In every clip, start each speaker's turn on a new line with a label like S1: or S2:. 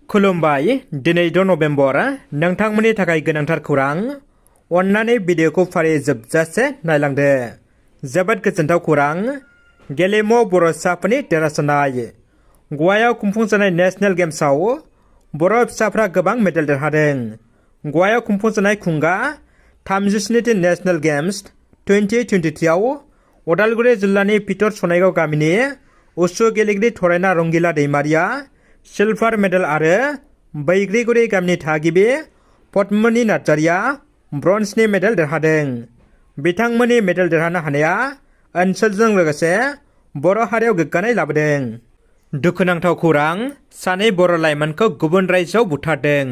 S1: खुलुमबाय दिनै 6 नभेम्बर नोंथांमोननि थाखाय गोनांथार खौरां अन्नानै भिडिअखौ फारियै जोबजासे नायलांदो जोबोद गोजोनथाव खौरां गेलेमु बर'साफोरनि देरहासारनाय गवायाव खुंफुंजानाय नेशनेल गेम्सआव बर' फिसाफ्रा गोबां मेडेल देरहादों गवायाव खुंफुंजानाय खुंगा 37थि नेशनेल गेम्स 2023 आव उदालगुरि जिल्लानि पिटर सनायगाव गामिनि उसु गेलेगिरि थरायना रंगिला दैमारिया सिलभार मेडेल आरो बैग्रिगुरि गामिनि थागिबि पद्मनि नार्जारिया ब्रन्जनि मेडेल देरहादों बिथांमोननि मेडेल देरहानो हानाया ओनसोलजों लोगोसे बर' हारियाव गोग्गानाय लाबोदों दुखुनांथाव खौरां सानै बर' लाइमोनखौ गुबुन रायजोआव बुथारदों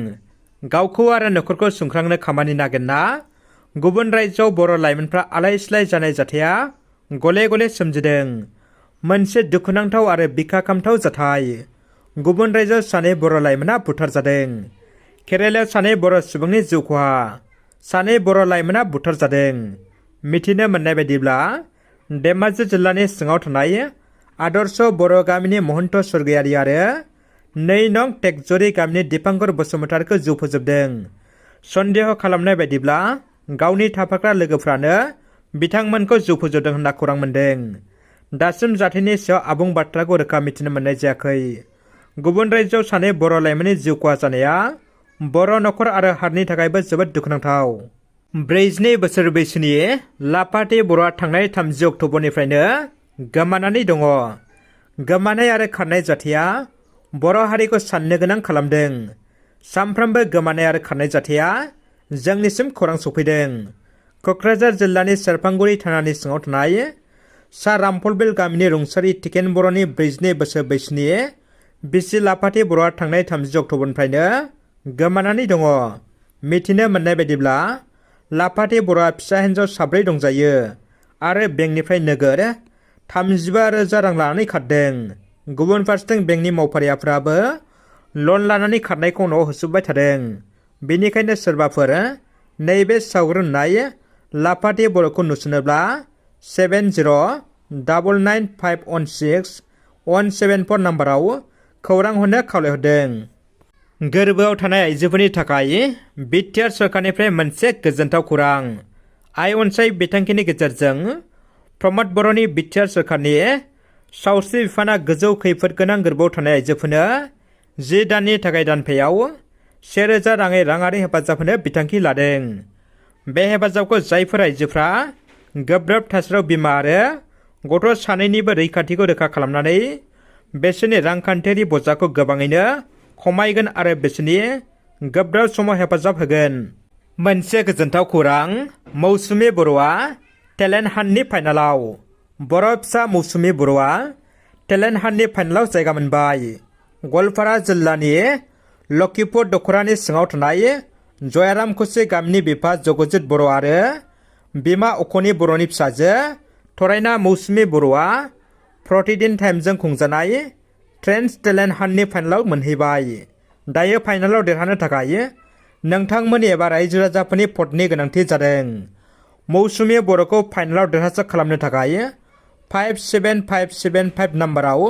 S1: गावखौ आरो नखरखौ सुंख्रांनो खामानि नागिरना गुबुन रायजोआव बर' लाइमोनफ्रा आलाय-सिलाय जानाय जाथाया गले-गले सोमजिदों मोनसे दुखुनांथाव आरो बिखा जाथाय गुबुन रायजोआव सानै बर' लाइमोना बुथारजादों केरेलायाव सानै बर' सुबुंनि जिउ खहा सानै बर' लाइमोना बुथारजादों मिथिनो मोननाय बायदिब्ला धेमाजि जिल्लानि सिङाव थानाय आदर्श बर' गामिनि महन्त स्वर्गयारि आरो 2 नं टेकजरी गामिनि दिपांकर बसुमतारीखौ जिउ फोजोबदों सन्देह खालामनाय बायदिब्ला गावनि थाफाग्रा लोगोफ्रानो बिथांमोनखौ जिउ फोजोबदों होनना खौरां मोन्दों दासिम जाथायनि सायाव आबुं बाथ्राखौ रोखा मिथिनो मोननाय जायाखै गुबुन रायजोआव सानै बर' लाइमोननि जिउ खहा जानाया बर' नखर आरो हारिनि थाखायबो जोबोद दुखुनांथाव 42 बोसोर बैसोनि लापाथि बर'आ थांनाय 30 अक्ट'बरनिफ्रायनो गोमानानै दङ गोमानाय आरो खारनाय जाथाया बर' हारिखौ साननो गोनां खालामदों सानफ्रोमबो गोमानाय आरो खारनाय जाथाया जोंनिसिम खौरां सफैदों क'क्राझार जिल्लानि सेरफांगुरि थानानि सिङाव थानाय सा रामफलबिल गामिनि रुंसारि टिकेन बर'नि 42 बोसोर बैसोनि बिसि लापाथि बर'आ थांनाय 30 अक्ट'बरनिफ्रायनो गोमानानै दङ मिथिनो मोननाय बायदिब्ला लापाथि बर'आ फिसा हिन्जाव 4 दंजायो आरो बेंकनिफ्राय नोगोद 35,000 रां लानानै खारदों गुबुन फारसेथिं बेंकनि मावफारियाफ्राबो लन लानानै खारनायखौ न'आव होसोबबाय थादों बेनिखायनो सोरबाफोर नैबे सावगारि नुनाय लापाथि बर'खौ नुसनोब्ला 7099516174 नाम्बाराव खौरां हरनो खावलायहरदों गोरबोआव थानाय आइजोफोरनि थाखाय बिटिआर सरकारनिफ्राय मोनसे गोजोनथाव खौरां आइ अनसाय बिथांखिनि गेजेरजों प्रमद बर'नि बिटिआर सरकारनि सावस्रि बिफाना गोजौ खैफोद गोनां गोरबोआव थानाय आइजोफोरनो 10 दाननि थाखाय दानफायाव 1,000 राङारि हेफाजाब होनो बिथांखि लादों बे हेफाजाबखौ जायफोर आइजोफ्रा गोब्राब थासारियाव बिमा आरो गथ' सानैनिबो रैखाथिखौ रोखा खालामनानै बिसोरनि रांखान्थियारि बजाखौ गोबाङैनो खमायगोन आरो बिसोरनि गोब्राब समाव हेफाजाब होगोन मोनसे गोजोनथाव खौरां मौसुमि बर'आ टेलेन्ट हान्टनि फाइनालाव बर' फिसा मौसुमि बर'आ टेलेन्ट हान्टनि फाइनालाव जायगा मोनबाय गवालपारा जिल्लानि लखिपुर दख'रानि सिङाव थानाय जयाराम खुसि गामिनि बिफा जगजित बर' आरो बिमा अखनि बर'नि फिसाजो थरायना मौसुमि बर'आ प्रतिदिन टाइमजों खुंजानाय ट्रेन्स टेलेन्ट हान्टनि फाइनालाव मोनहैबाय दायो फाइनालाव देरहानो थाखाय नोंथांमोननि एबा रायजो राजाफोरनि भटनि गोनांथि जादों मौसुमि बर'खौ फाइनालाव देरहासार खालामनो थाखाय 57575 नाम्बाराव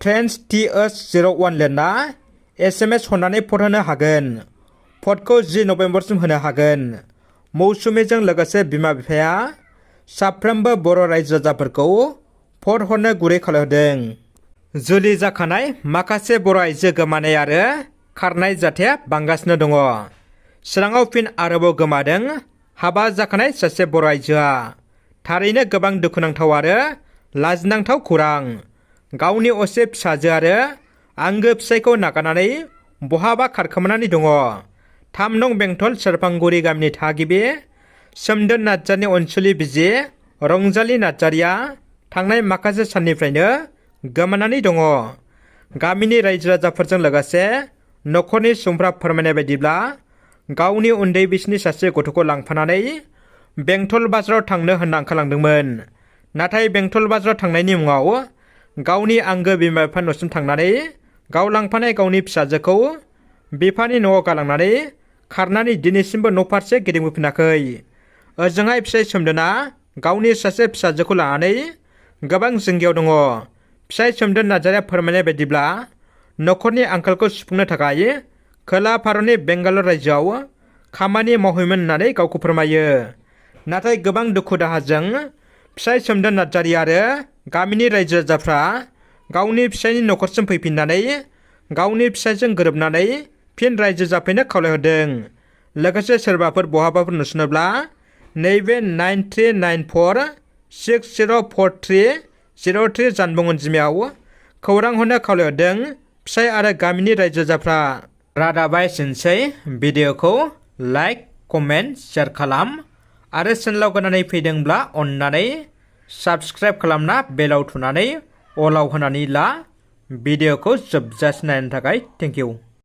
S1: ट्रेन्स TH01 लिरना SMS हरनानै भट होनो हागोन भटखौ 10 नभेम्बरसिम होनो हागोन मौसुमिजों लोगोसे बिमा बिफाया साफ्रोमबो बर' रायजो राजाफोरखौ भट हरनो गुरै खावलायहरदों जुलि जाखानाय माखासे बर' आइजो गोमानाय आरो खारनाय जाथाया बांगासिनो दङ चिराङाव फिन आरोबाव गोमादों हाबा जाखानाय सासे बर' आइजोआ थारैनो गोबां दुखुनांथाव आरो लाजिनांथाव खौरां गावनि असे फिसाजो आरो आंगो फिसायखौ नागारनानै बहाबा खारखोमानानै दङ 3 नं बेंटल सेरफांगुरि गामिनि थागिबि सोमदोन नार्जारिनि अनसुलि बिजि रंजालि नार्जारिया थांनाय माखासे साननिफ्रायनो गोमानानै दङ गामिनि रायजो राजाफोरजों लोगोसे नखरनि सुबुंफ्रा फोरमायनाय बायदिब्ला गावनि उन्दै बैसोनि सासे गथ'खौ लांफानानै बेंटल बाजाराव थांनो होनना ओंखारलांदोंमोन नाथाय बेंटल बाजाराव थांनायनि मुङाव गावनि आंगो बिमा बिफा न'सिम थांनानै गाव लांफानाय गावनि फिसाजोखौ बिफानि न'आव गालांनानै खारनानै दिनैसिमबो न' फारसे गिदिंबोफिनाखै ओजोंहाय फिसाय सोमदोना गावनि सासे फिसाजोखौ लानानै गोबां जिंगायाव दङ फिसाय सोमदोन नार्जारिया फोरमायनाय बायदिब्ला नखरनि आंखालखौ सुफुंनो थाखाय खोला भारतनि बेंगालर रायजोआव खामानि मावहैयोमोन होननानै गावखौ फोरमायो। नाथाय गोबां दुखु दाहाजों फिसाय सोमदोन नार्जारी आरो गामिनि रायजो राजाफ्रा गावनि फिसायनि नखरसिम फैफिननानै गावनि फिसायजों गोरोबनानै फिन रायजो जाफैनो खावलायहरदों। लोगोसे सोरबाफोर बहाबाफोर नुसनोब्ला नैबे 9394604303 जानबुं अनजिमायाव खौरां हरनो खावलायहरदों फिसाय आरो गामिनि रायजो राजाफ्रा। रादाबा एसेनोसै। भिडिअखौ लाइक, कमेन्ट, शेयार खालाम आरो चेनेलाव गोदानै फैदोंब्ला अन्नानै साबस्क्राइब खालामना बेलाव थुनानै अलाव होनानै ला। भिडिअखौ जोबजासिम नायनो थाखाय थेंक इउ।